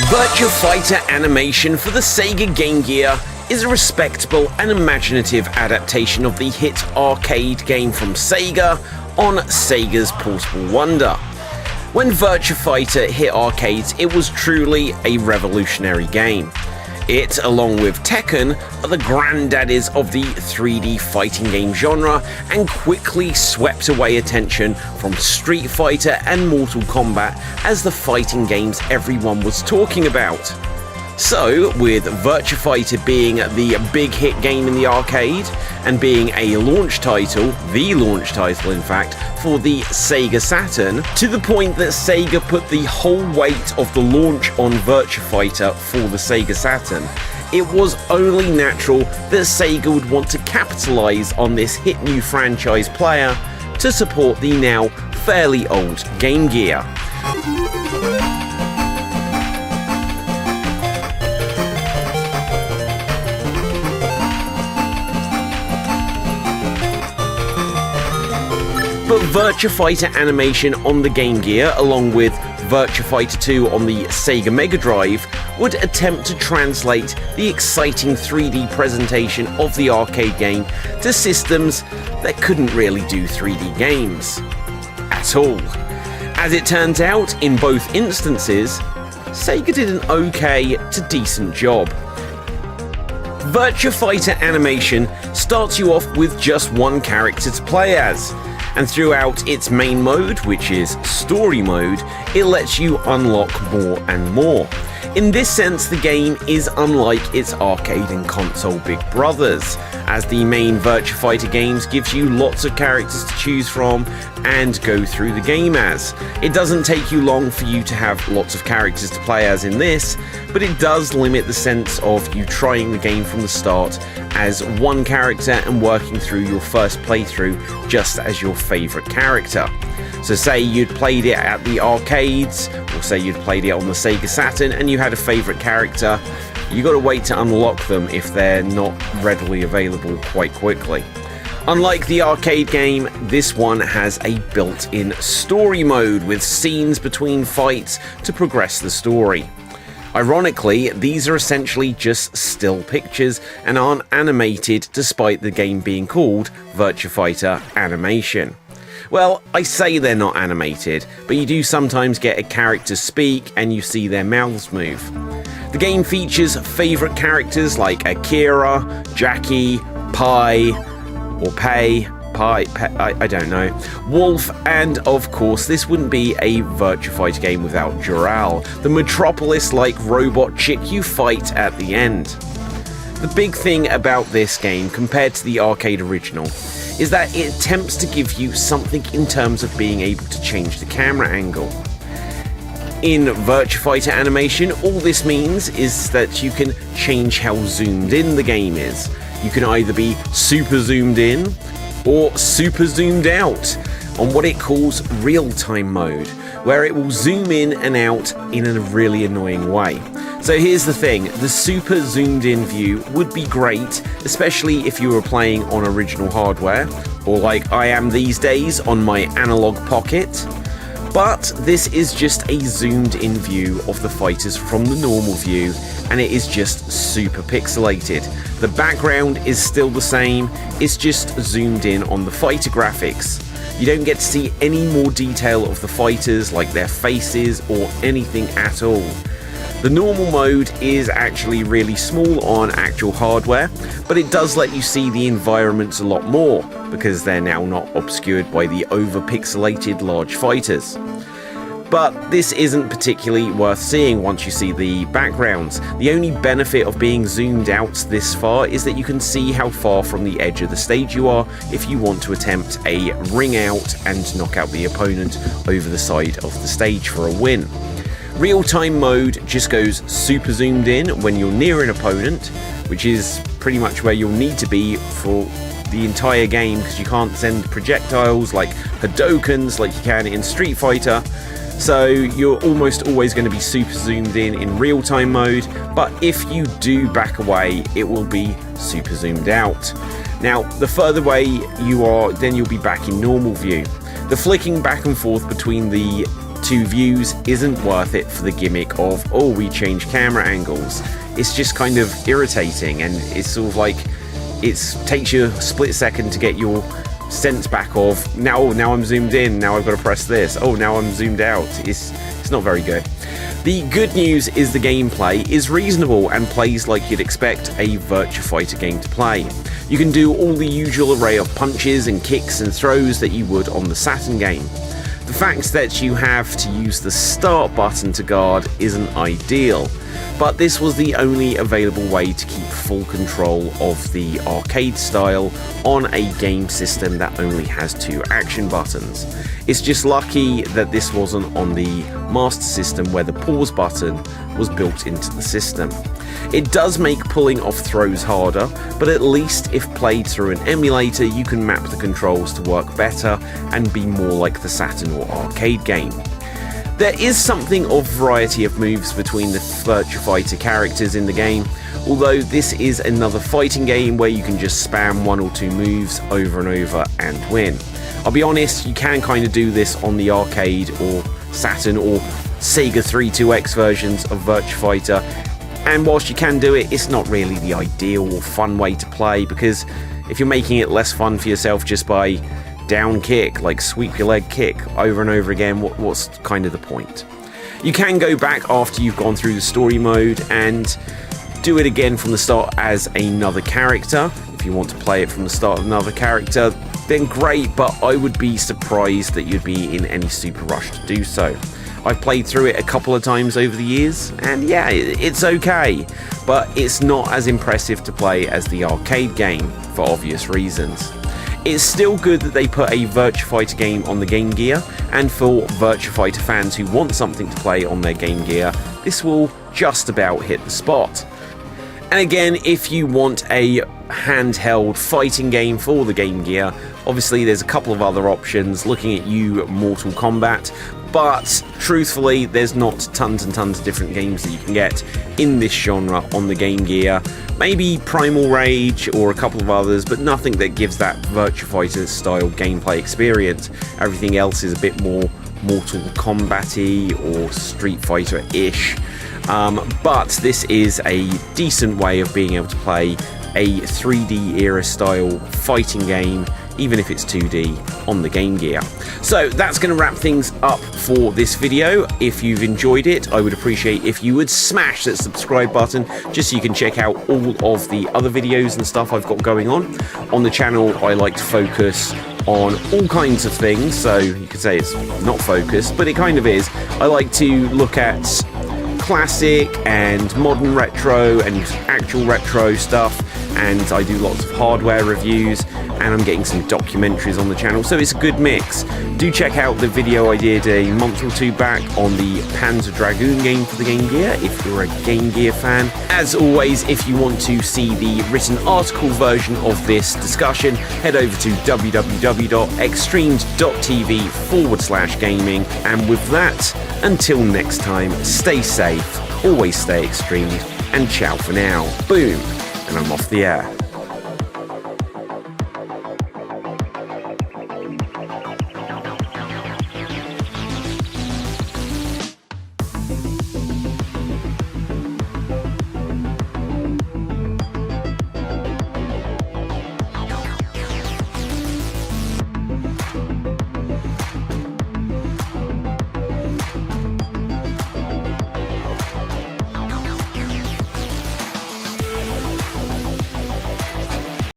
Virtua Fighter animation for the Sega Game Gear is a respectable and imaginative adaptation of the hit arcade game from Sega on Sega's Portable Wonder. When Virtua Fighter hit arcades, it was truly a revolutionary game. It, along with Tekken, are the granddaddies of the 3D fighting game genre and quickly swept away attention from Street Fighter and Mortal Kombat as the fighting games everyone was talking about. So, with Virtua Fighter being the big hit game in the arcade, and being a launch title, the launch title in fact, for the Sega Saturn, to the point that Sega put the whole weight of the launch on Virtua Fighter for the Sega Saturn, it was only natural that Sega would want to capitalise on this hit new franchise player to support the now fairly old Game Gear. But Virtua Fighter animation on the Game Gear, along with Virtua Fighter 2 on the Sega Mega Drive, would attempt to translate the exciting 3D presentation of the arcade game to systems that couldn't really do 3D games at all. As it turns out, in both instances, Sega did an okay to decent job. Virtua Fighter animation starts you off with just one character to play as, and throughout its main mode, which is Story Mode, it lets you unlock more and more. In this sense, the game is unlike its arcade and console big brothers, as the main Virtua Fighter games gives you lots of characters to choose from and go through the game as. It doesn't take you long for you to have lots of characters to play as in this, but it does limit the sense of you trying the game from the start as one character and working through your first playthrough just as your favourite character. So say you'd played it at the arcades, or say you'd played it on the Sega Saturn and you had a favourite character, you got to wait to unlock them if they're not readily available quite quickly. Unlike the arcade game, this one has a built-in story mode with scenes between fights to progress the story. Ironically, these are essentially just still pictures and aren't animated despite the game being called Virtua Fighter Animation. Well, I say they're not animated, but you do sometimes get a character speak and you see their mouths move. The game features favourite characters like Akira, Jacky, Pi, I don't know, Wolf, and of course this wouldn't be a Virtua Fighter game without Dural, the Metropolis-like robot chick you fight at the end. The big thing about this game compared to the arcade original is that it attempts to give you something in terms of being able to change the camera angle. In Virtua Fighter animation, all this means is that you can change how zoomed in the game is. You can either be super zoomed in or super zoomed out on what it calls real-time mode, where it will zoom in and out in a really annoying way. So here's the thing, the super zoomed in view would be great, especially if you were playing on original hardware, or like I am these days on my Analogue Pocket, but this is just a zoomed in view of the fighters from the normal view, and it is just super pixelated. The background is still the same, it's just zoomed in on the fighter graphics. You don't get to see any more detail of the fighters, like their faces or anything at all. The normal mode is actually really small on actual hardware, but it does let you see the environments a lot more, because they're now not obscured by the over-pixelated large fighters. But this isn't particularly worth seeing once you see the backgrounds. The only benefit of being zoomed out this far is that you can see how far from the edge of the stage you are if you want to attempt a ring out and knock out the opponent over the side of the stage for a win. Real-time mode just goes super zoomed in when you're near an opponent, which is pretty much where you'll need to be for the entire game, because you can't send projectiles like Hadokens like you can in Street Fighter. So you're almost always going to be super zoomed in real-time mode, but if you do back away, it will be super zoomed out. Now, the further away you are, then you'll be back in normal view. The flicking back and forth between the two views isn't worth it for the gimmick of, oh, we change camera angles. It's just kind of irritating, and it's sort of like it takes you a split second to get your sense back of, now I'm zoomed in, now I've got to press this, oh, now I'm zoomed out. It's not very good. The good news is the gameplay is reasonable and plays like you'd expect a Virtua Fighter game to play. You can do all the usual array of punches and kicks and throws that you would on the Saturn game. The fact that you have to use the start button to guard isn't ideal, but this was the only available way to keep full control of the arcade style on a game system that only has two action buttons. It's just lucky that this wasn't on the Master System, where the pause button was built into the system. It does make pulling off throws harder, but at least if played through an emulator, you can map the controls to work better and be more like the Saturn or arcade game. There is something of variety of moves between the Virtua Fighter characters in the game, although this is another fighting game where you can just spam one or two moves over and over and win. I'll be honest, you can kind of do this on the arcade or Saturn or Sega 32X versions of Virtua Fighter, and whilst you can do it, it's not really the ideal or fun way to play, because if you're making it less fun for yourself just by down kick, like sweep your leg kick over and over again, what's kind of the point? You can go back after you've gone through the story mode and do it again from the start as another character. If you want to play it from the start of another character, then great, but I would be surprised that you'd be in any super rush to do so. I've played through it a couple of times over the years, and yeah, it's okay, but it's not as impressive to play as the arcade game for obvious reasons. It's still good that they put a Virtua Fighter game on the Game Gear, and for Virtua Fighter fans who want something to play on their Game Gear, this will just about hit the spot. And again, if you want a handheld fighting game for the Game Gear, obviously there's a couple of other options, looking at Mortal Kombat, but truthfully there's not tons and tons of different games that you can get in this genre on the Game Gear. Maybe Primal Rage or a couple of others, but nothing that gives that Virtua Fighter style gameplay experience. Everything else is a bit more Mortal Kombat-y or Street Fighter-ish. But this is a decent way of being able to play a 3D era style fighting game, even if it's 2D, on the Game Gear. So that's going to wrap things up for this video. If you've enjoyed it, I would appreciate if you would smash that subscribe button, just so you can check out all of the other videos and stuff I've got going on. On the channel, I like to focus on all kinds of things, so you could say it's not focused, but it kind of is. I like to look at classic and modern retro and actual retro stuff, and I do lots of hardware reviews, and I'm getting some documentaries on the channel, so it's a good mix. Do check out the video I did a month or two back on the Panzer Dragoon game for the Game Gear if you're a Game Gear fan. As always, if you want to see the written article version of this discussion, head over to www.xstreamed.tv/gaming, and with that, until next time, stay safe, always stay extremed, and ciao for now. Boom, and I'm off the air.